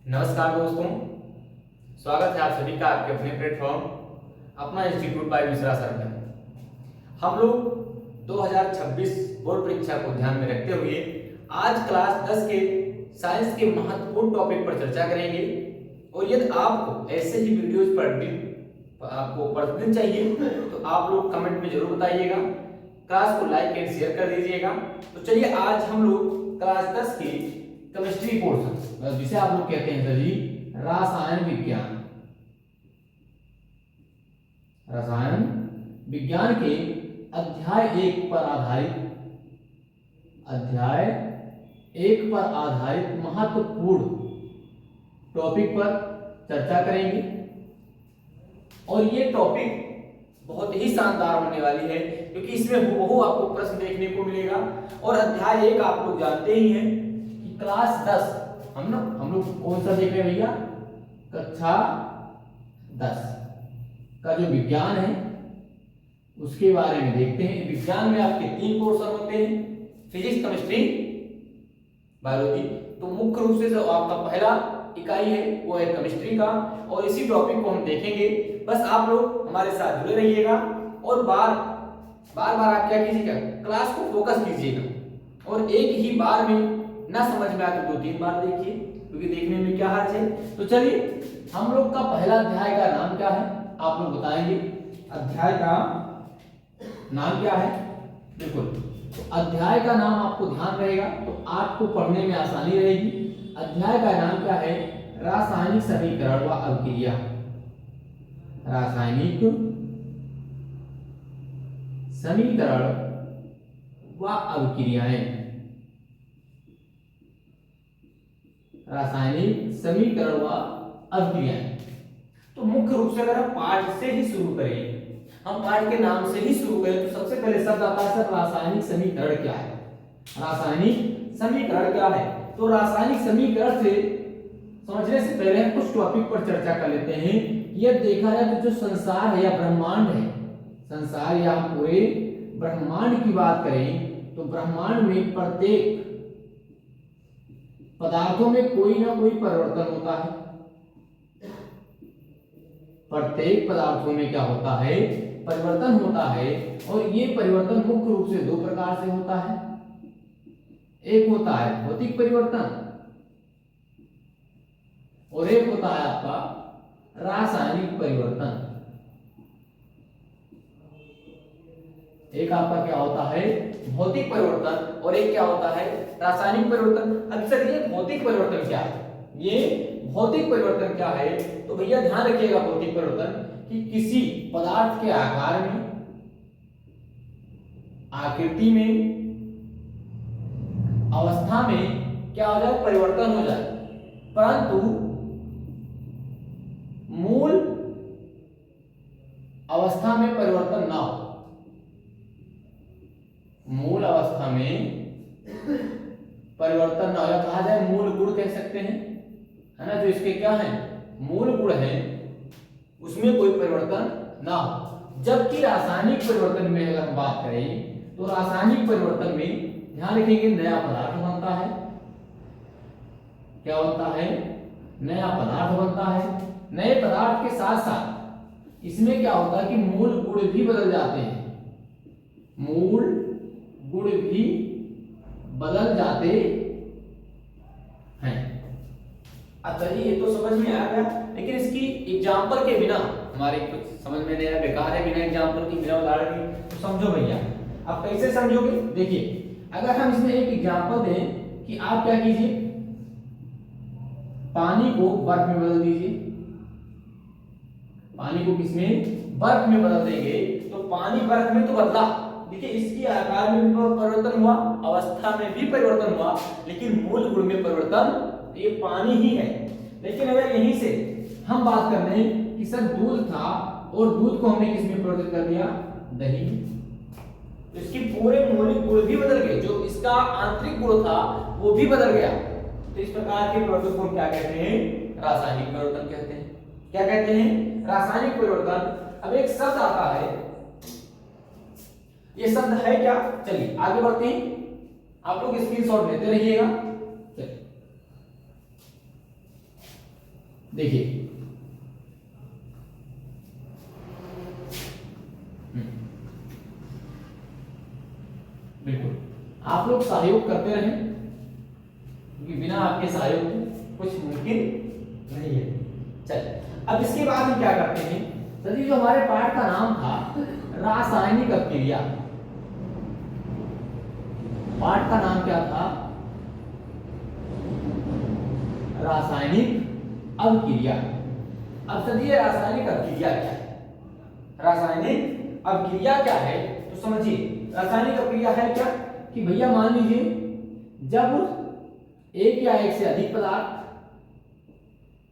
नमस्कार दोस्तों, स्वागत है आप सभी का आपके अपने प्लेटफॉर्म अपना इंस्टीट्यूट बाय मिश्रा सर में। हम लोग 2026 बोर्ड परीक्षा को ध्यान में रखते हुए आज क्लास 10 के साइंस के महत्वपूर्ण टॉपिक पर चर्चा करेंगे। और यदि आपको ऐसे ही वीडियोज आपको प्रतिदिन चाहिए तो आप लोग कमेंट में जरूर बताइएगा, क्लास को लाइक एंड शेयर कर दीजिएगा। तो चलिए आज हम लोग क्लास 10 की केमिस्ट्री पोर्शन, जिसे आप लोग कहते हैं सर जी रसायन विज्ञान, रसायन विज्ञान के अध्याय 1 पर आधारित महत्वपूर्ण टॉपिक पर चर्चा करेंगे। और ये टॉपिक बहुत ही शानदार होने वाली है क्योंकि इसमें हूबहू आपको प्रश्न देखने को मिलेगा। और अध्याय 1 आप लोग जानते ही हैं कि क्लास 10 हम लोग कौन सा देख रहे हैं भैया, कक्षा 10 का जो विज्ञान है उसके बारे में देखते हैं। विज्ञान में आपके 3 पोर्शन होते हैं, फिजिक्स, केमिस्ट्री, बायोलॉजी। तो मुख्य रूप से जो आपका पहला इकाई है वो है केमिस्ट्री का, और इसी टॉपिक को हम देखेंगे। बस आप लोग हमारे साथ जुड़े रहिएगा और बार बार आप क्या कीजिएगा, क्लास को फोकस कीजिएगा। और एक ही बार में ना समझ में आए तो 2-3 बार देखिए, क्योंकि देखने में क्या हर्ज है। तो चलिए हम लोग का पहला अध्याय का नाम क्या है आप लोग बताएंगे। अध्याय का नाम क्या है, बिल्कुल तो अध्याय का नाम आपको ध्यान रहेगा तो आपको पढ़ने में आसानी रहेगी। अध्याय का नाम क्या है, रासायनिक समीकरण व अभिक्रिया। रासायनिक समीकरण व अभिक्रियाएं, रासायनिक समीकरण व अभिक्रियाएं। तो मुख्य रूप से अगर हम पाठ से ही शुरू करें, हम पाठ के नाम से ही शुरू करें तो सबसे पहले शब्द आता है सर रासायनिक समीकरण क्या है। रासायनिक समीकरण क्या है, तो रासायनिक समीकरण से समझने से पहले हम कुछ टॉपिक पर चर्चा कर लेते हैं। यह देखा जाए तो जो संसार है या ब्रह्मांड है, संसार या पूरे ब्रह्मांड की बात करें तो ब्रह्मांड में प्रत्येक पदार्थों में कोई ना कोई परिवर्तन होता है। प्रत्येक पदार्थों में क्या होता है, परिवर्तन होता है। और ये परिवर्तन मुख्य रूप से 2 प्रकार से होता है। एक होता है भौतिक परिवर्तन और एक होता है आपका रासायनिक परिवर्तन। एक आपका क्या होता है, भौतिक परिवर्तन, और एक क्या होता है, रासायनिक परिवर्तन। अब सर ये भौतिक परिवर्तन क्या है, ये भौतिक परिवर्तन क्या है, तो भैया ध्यान रखिएगा भौतिक परिवर्तन कि किसी पदार्थ के आकार में, आकृति में, अवस्था में क्या हो जाए, परिवर्तन हो जाए, परंतु मूल अवस्था में परिवर्तन ना हो। मूल अवस्था में परिवर्तन ना हो, या कहा जाए मूल गुण कह सकते हैं, है ना, जो इसके क्या है, मूल गुण है, उसमें कोई परिवर्तन ना हो। जबकि रासायनिक परिवर्तन में अगर हम बात करें तो रासायनिक परिवर्तन में ध्यान रखेंगे नया पदार्थ बनता है। क्या बनता है, नया पदार्थ बनता है। नए पदार्थ के साथ साथ इसमें क्या होता है कि मूल गुण भी बदल जाते हैं, मूल गुण भी बदल जाते हैं। अब चलिए ये तो समझ में आ गया, लेकिन इसकी एग्जांपल के बिना हमारे कुछ समझ में नहीं आया, बेकार है। बिना एग्जांपल की, बिना उदाहरण की तो समझो भैया। आप कैसे समझोगे, देखिए अगर हम इसमें एक एग्जांपल दें कि आप क्या कीजिए, पानी को बर्फ में बदल दीजिए। पानी को किसमें, बर्फ में बदल देंगे तो पानी बर्फ में तो बदला, देखिए इसकी आकार में भी परिवर्तन हुआ, अवस्था में भी परिवर्तन हुआ, लेकिन मूल गुण में परिवर्तन ये पानी ही है। लेकिन अगर यहीं से हम बात कर रहे हैं कि सर दूध था और दूध को हमने किसमें परिवर्तित कर दिया, दही, तो इसकी पूरे मौलिक गुण भी बदल गए, जो इसका आंतरिक गुण था वो भी बदल गया। तो इस प्रकार के परिवर्तन को क्या कहते हैं, रासायनिक परिवर्तन कहते हैं। क्या कहते हैं, रासायनिक परिवर्तन। अब एक शब्द आता है, ये शब्द है क्या, चलिए आगे बढ़ते हैं। आप लोग स्क्रीनशॉट लेते रहिएगा। देखिए बिल्कुल आप लोग सहयोग करते रहें, क्योंकि बिना आपके सहयोग के कुछ मुमकिन नहीं है। चलिए अब इसके बाद हम क्या करते हैं सर जी, जो हमारे पाठ का नाम था रासायनिक अभिक्रिया, पाठ का नाम क्या था? रासायनिक अभिक्रिया। अब सर जी ये रासायनिक अभिक्रिया क्या है? रासायनिक अभिक्रिया क्या है तो समझिए, रासायनिक अभिक्रिया है क्या कि भैया मान लीजिए जब एक या एक से अधिक पदार्थ,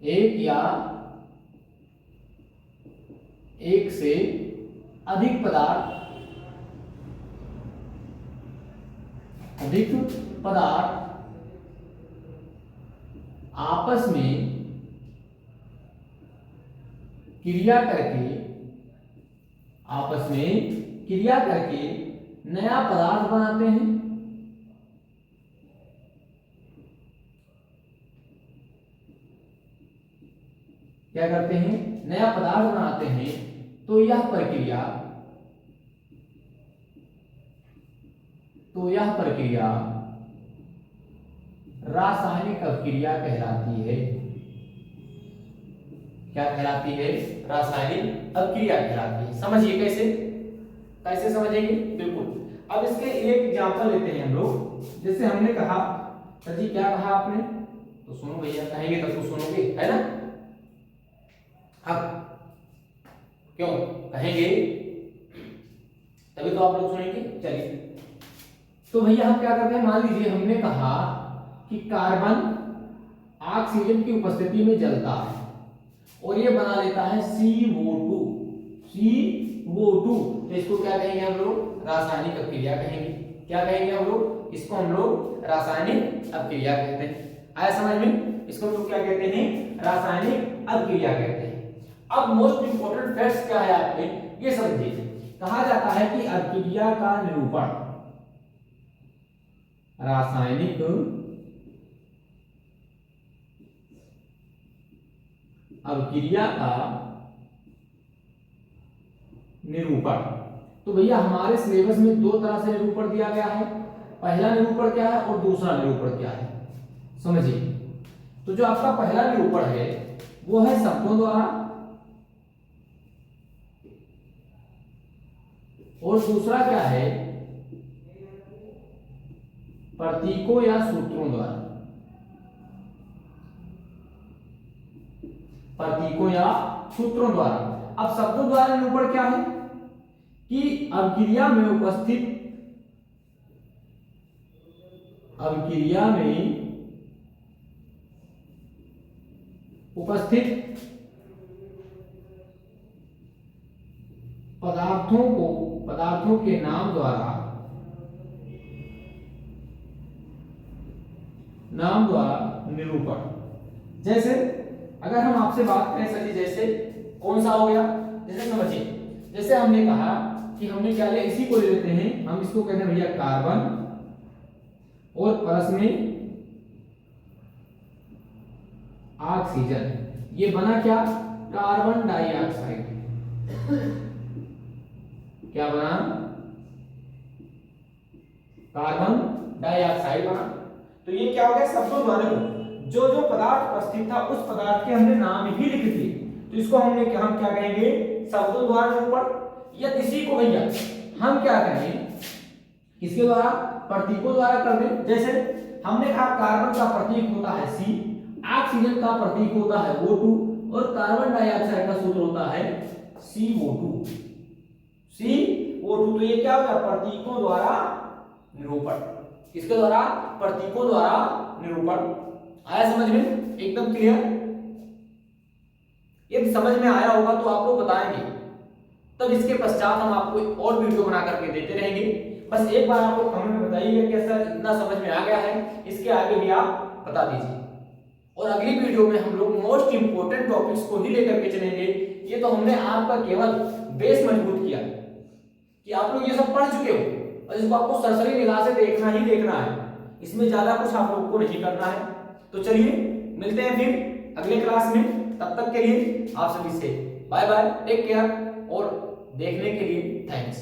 एक या एक से अधिक पदार्थ, अधिक पदार्थ आपस में क्रिया करके, आपस में क्रिया करके नया पदार्थ बनाते हैं। क्या करते हैं? नया पदार्थ बनाते हैं। तो यह प्रक्रिया, तो यह प्रक्रिया रासायनिक अभिक्रिया कहलाती है। क्या कहलाती है? रासायनिक अभिक्रिया कहलाती है। समझिए कैसे, कैसे समझेंगे? बिल्कुल, अब इसके एक एग्जांपल लेते हैं हम लोग। जैसे हमने कहा सर जी, क्या कहा आपने? तो सुनो भैया, कहेंगे तब तो सुनोगे, है ना? अब क्यों कहेंगे तभी तो आप लोग सुनेंगे। चलिए तो भैया हम क्या करते हैं, मान लीजिए हमने कहा कि कार्बन ऑक्सीजन की उपस्थिति में जलता है और ये बना लेता है CO2। CO2 तो इसको क्या कहेंगे हम लोग? रासायनिक अभिक्रिया कहेंगे। क्या कहेंगे हम लोग? इसको हम लोग रासायनिक अभिक्रिया कहते हैं। आया समझ में? इसको हम लोग क्या कहते हैं? रासायनिक अभिक्रिया कहते हैं। अब मोस्ट इंपोर्टेंट फैक्ट्स क्या है आपके, ये समझिए। कहा जाता है कि अभिक्रिया का निरूपण, रासायनिक अभिक्रिया का निरूपण, तो भैया हमारे सिलेबस में दो तरह से निरूपण दिया गया है। पहला निरूपण क्या है और दूसरा निरूपण क्या है, समझिए। तो जो आपका पहला निरूपण है वो है शब्दों द्वारा, और दूसरा क्या है? प्रतीकों या सूत्रों द्वारा। प्रतीकों या सूत्रों द्वारा। अब शब्दों द्वारा निरूपण क्या है कि अभिक्रिया में उपस्थित, अभिक्रिया में उपस्थित पदार्थों को, पदार्थों के नाम द्वारा, नाम द्वारा निरूपण। जैसे अगर हम आपसे बात करें सर जी, जैसे कौन सा हो गया? जैसे समझिए, जैसे हमने कहा कि हमने क्या लिया, इसी को ले लेते हैं हम, इसको कहते हैं भैया कार्बन और परस में ऑक्सीजन। ये बना क्या? Carbon dioxide. क्या बना? कार्बन डाइऑक्साइड बना। तो ये क्या हो गया? शब्दों द्वारा जो जो पदार्थ उपस्थित था उस पदार्थ के हमने नाम ही लिख दिए, तो इसको हम क्या कहेंगे? शब्दों द्वारा निरूपण। या इसी को भैया हम क्या करें, किसके द्वारा? प्रतीकों द्वारा कर दें। जैसे हमने कहा कार्बन का प्रतीक होता है C, ऑक्सीजन का प्रतीक होता है O2 और कार्बन डाइऑक्साइड का सूत्र होता है CO2। CO2 तो ये क्या होगा? प्रतीकों द्वारा निरूपण। किसके द्वारा? प्रतीकों द्वारा निरूपण। आया समझ में? एकदम क्लियर? यदि समझ में आया होगा तो आप लोग बताएंगे, तब इसके पश्चात हम आपको और वीडियो बना करके देते रहेंगे। बस एक बार आप लोग कमेंट में बताइए कि सर इतना समझ में आ गया है, इसके आगे भी आप बता दीजिए। और अगली वीडियो में हम लोग मोस्ट इंपोर्टेंट टॉपिक्स को ही लेकर के चलेंगे। ये तो हमने आपका केवल बेस मजबूत किया कि आप लोग ये सब पढ़ चुके हो और इसको आपको सरसरी निगाह से देखना ही देखना है, इसमें ज्यादा कुछ आप लोग को नहीं करना है। तो चलिए मिलते हैं फिर अगले क्लास में। तब तक के लिए आप सभी से बाय बाय, टेक केयर और देखने के लिए थैंक्स।